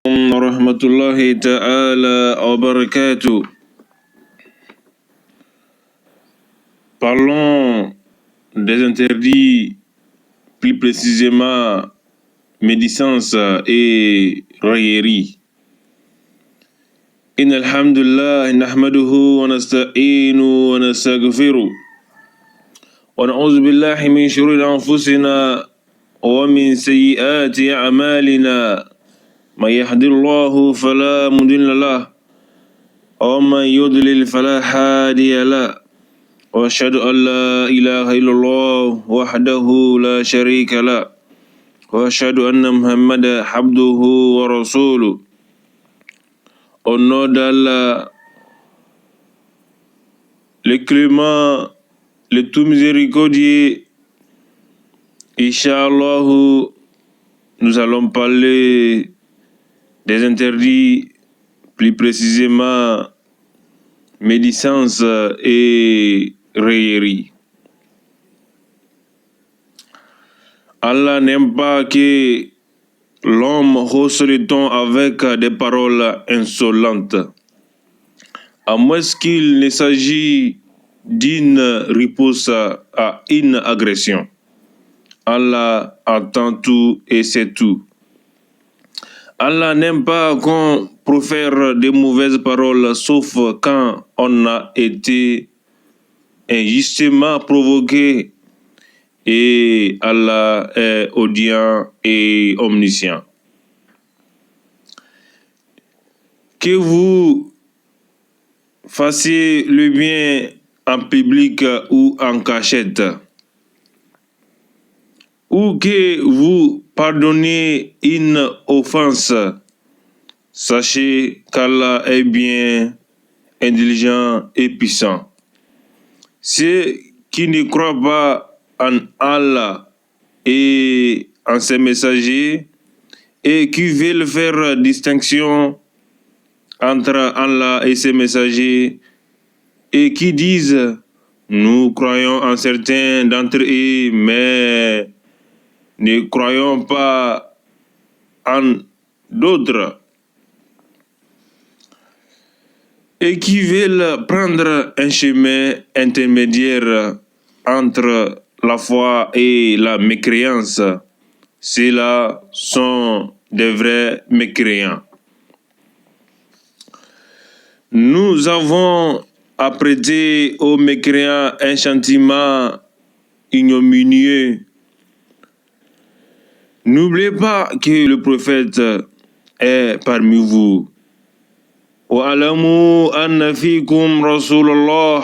ورحمة الله تعالى وبركاته. Parlons des interdits, plus précisément médisance et raillerie. إن الحمد لله نحمده ونستعينه ونستغفره ونعوذ بالله من شرور أنفسنا ومن سيئات أعمالنا من يهد الله فلا مضل له ومن يضلل فلا هادي له وأشهد أن لا إله إلا الله وحده لا شريك له وأشهد أن محمدا عبده ورسوله. Au nom d'Allah, le clément, le tout miséricordieux, Inch'Allah, nous allons parler des interdits, plus précisément médisance et raillerie. Allah n'aime pas que l'homme hausse le ton avec des paroles insolentes, à moins qu'il ne s'agit d'une riposte à une agression. Allah entend tout et sait tout. Allah n'aime pas qu'on profère de mauvaises paroles, sauf quand on a été injustement provoqué, et Allah est audient et omniscient. Que vous fassiez le bien en public ou en cachette, ou que vous pardonnez une offense, sachez qu'Allah est bien indulgent et puissant. Ceux qui ne croient pas en Allah et en ses messagers et qui veulent faire distinction entre Allah et ses messagers et qui disent nous croyons en certains d'entre eux mais ne croyons pas en d'autres, et qui veulent prendre un chemin intermédiaire entre la foi et la mécréance, ceux-là sont des vrais mécréants. Nous avons apprêté aux mécréants un châtiment ignominieux. N'oubliez pas que le prophète est parmi vous. وَاعْلَمُوا أَنَّ فِيكُمْ رَسُولَ اللَّهِ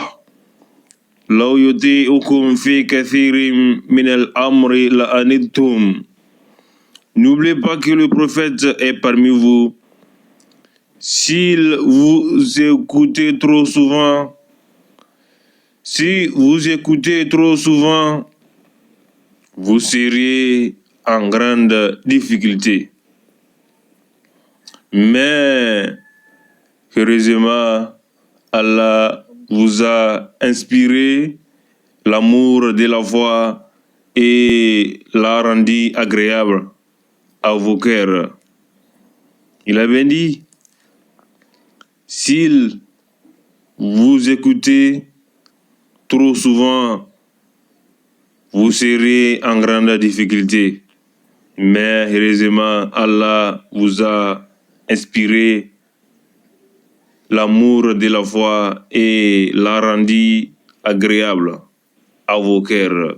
لَوْ يُطِيعُكُمْ فِي كَثِيرٍ مِنَ الْأَمْرِ لَأَنِتُّمْ. N'oubliez pas que le prophète est parmi vous. S'il vous écoutez trop souvent, vous serez en grande difficulté. Mais heureusement, Allah vous a inspiré l'amour de la foi et l'a rendu agréable à vos cœurs. Il a bien dit, s'il vous écoutez trop souvent, vous serez en grande difficulté. Mais heureusement, Allah vous a inspiré l'amour de la foi et l'a rendu agréable à vos cœurs.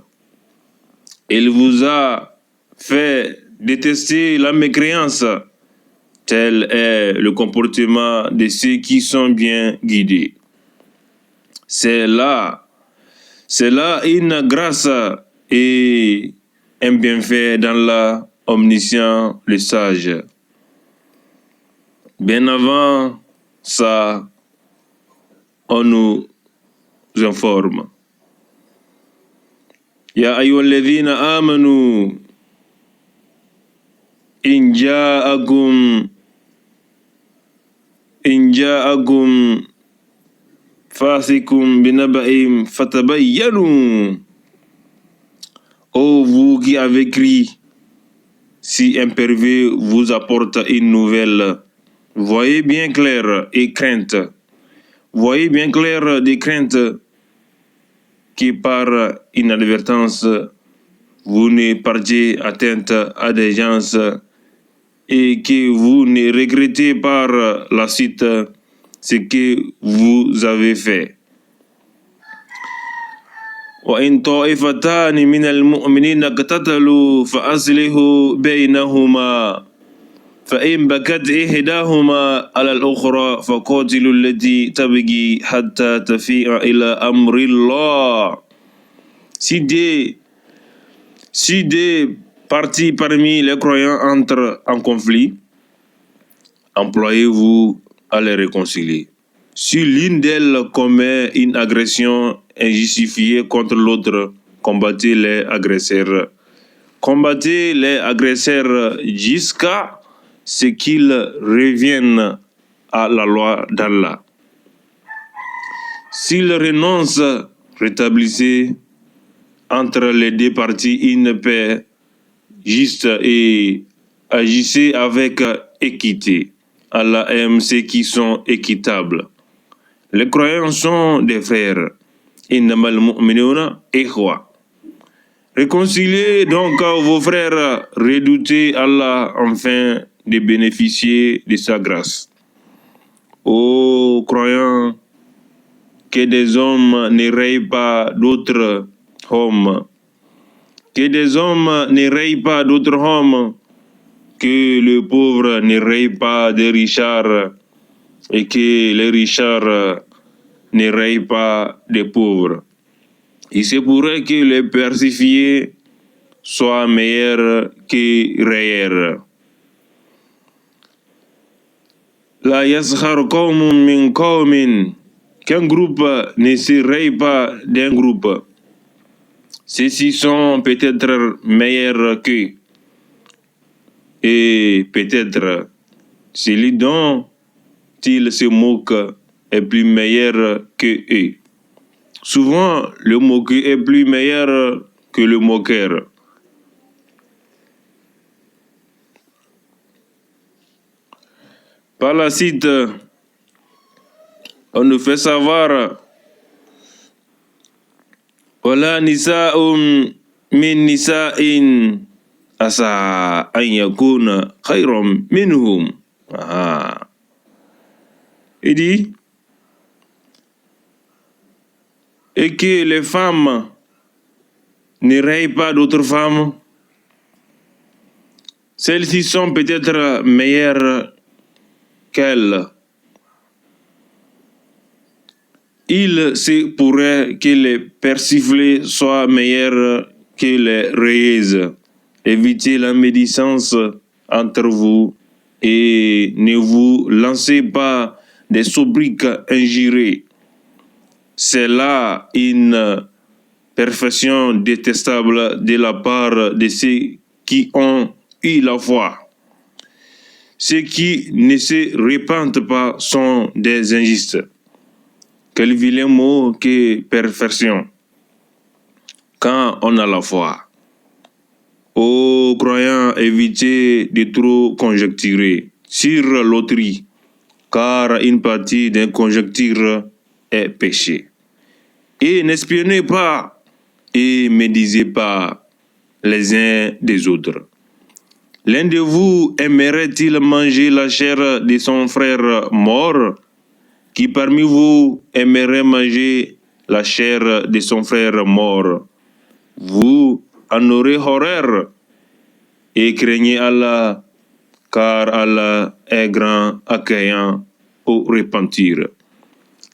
Il vous a fait détester la mécréance. Tel est le comportement de ceux qui sont bien guidés. C'est là une grâce et un bienfait d'Allah omniscient, le sage. Bien avant ça, on nous informe. Ya ayyuhalladhina amanu in ja'akum fasikum binaba'in fatabayyanu. Oh vous qui avez cru, si un pervers vous apporte une nouvelle, voyez bien clair et crainte. Voyez bien clair des craintes que par inadvertance, vous ne partiez atteinte à des gens et que vous ne regrettez par la suite ce que vous avez fait. وإن طائفتان من المؤمنين اقتتلوا فأصلحوا بينهما فإن بكت إحداهما على الأخرى فقاتلوا التي تبغي حتى تفيء إلى أمر الله. Si des parties parmi les croyants entrent en conflit, employez-vous à les réconcilier. Si l'une d'elles commet une agression injustifiée contre l'autre, combattez les agresseurs. Combattez les agresseurs jusqu'à ce qu'ils reviennent à la loi d'Allah. S'ils renoncent, rétablissez entre les deux parties une paix juste et agissez avec équité. Allah aime ceux qui sont équitables. Les croyants sont des frères. Innamal mu'minuna ikhwa. Réconciliez donc vos frères, redoutez Allah afin de bénéficier de sa grâce. Ô croyants, que des hommes ne rayent pas d'autres hommes. Que des hommes ne rayent pas d'autres hommes. Que le pauvre ne raye pas des richards et que les richards ne rayent pas des pauvres. Il se pourrait que les persifiés soient meilleurs que rayeurs. La yaskhar qawmun min qawmin. Qu'un groupe ne se raye pas d'un groupe. Ceux-ci sont peut-être meilleurs qu'eux. Et peut-être celui dont il se moque est plus meilleur que eux. Souvent, le moqueur est plus meilleur que le moqueur. Par la suite, on nous fait savoir Wala nisa'um min nisa'in asa an yakuna khayran minhum. Il dit, et que les femmes ne rayent pas d'autres femmes. Celles-ci sont peut-être meilleures qu'elles. Il se pourrait que les persiflés soient meilleurs que les rayeuses. Évitez la médisance entre vous et ne vous lancez pas des sobriquets injurés. C'est là une perfection détestable de la part de ceux qui ont eu la foi. Ceux qui ne se repentent pas sont des injustes. Quel vilain mot que perfection quand on a la foi. Ô croyants, évitez de trop conjecturer sur l'autrui, car une partie d'un conjecture est péché. Et n'espionnez pas et médisez pas les uns des autres. L'un de vous aimerait-il manger la chair de son frère mort? Qui parmi vous aimerait manger la chair de son frère mort? Vous en aurez horreur et craignez Allah, car Allah est grand, accueillant au repentir.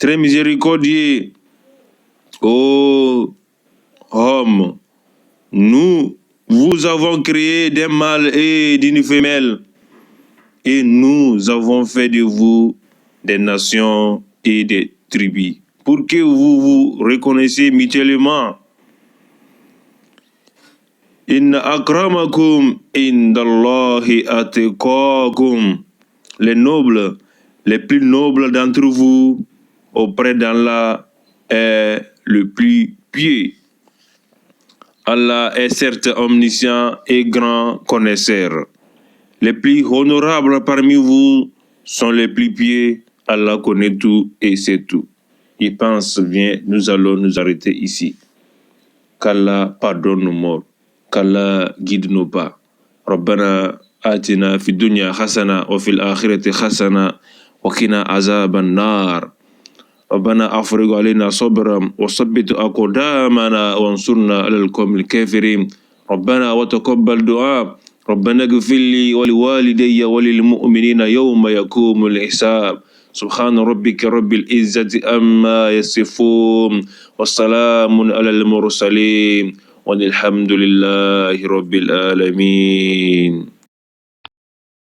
Très miséricordieux, ô homme, nous vous avons créé d'un mâle et d'une femelle, et nous avons fait de vous des nations et des tribus, pour que vous vous reconnaissiez mutuellement. Inna akramakum indallahi atqakum. Les nobles, les plus nobles d'entre vous, auprès d'Allah, est le plus pieux. Allah est certes omniscient et grand connaisseur. Les plus honorables parmi vous sont les plus pieux. Allah connaît tout et sait tout. Il pense bien, nous allons nous arrêter ici. Qu'Allah pardonne nos morts. Qu'Allah guide nos pas. ربنا آتنا في الدنيا حسنة وفي الآخرة حسنة وقنا عذاب النار. ربنا أفرغ علينا صبرا وثبت أقدامنا وانصرنا على القوم الكافرين. ربنا وتقبل دعاء. ربنا اغفر لي ولوالدي وللمؤمنين يوم يقوم الحساب. سبحان ربك رب العزة عما يصفون والسلام على المرسلين والحمد لله رب العالمين.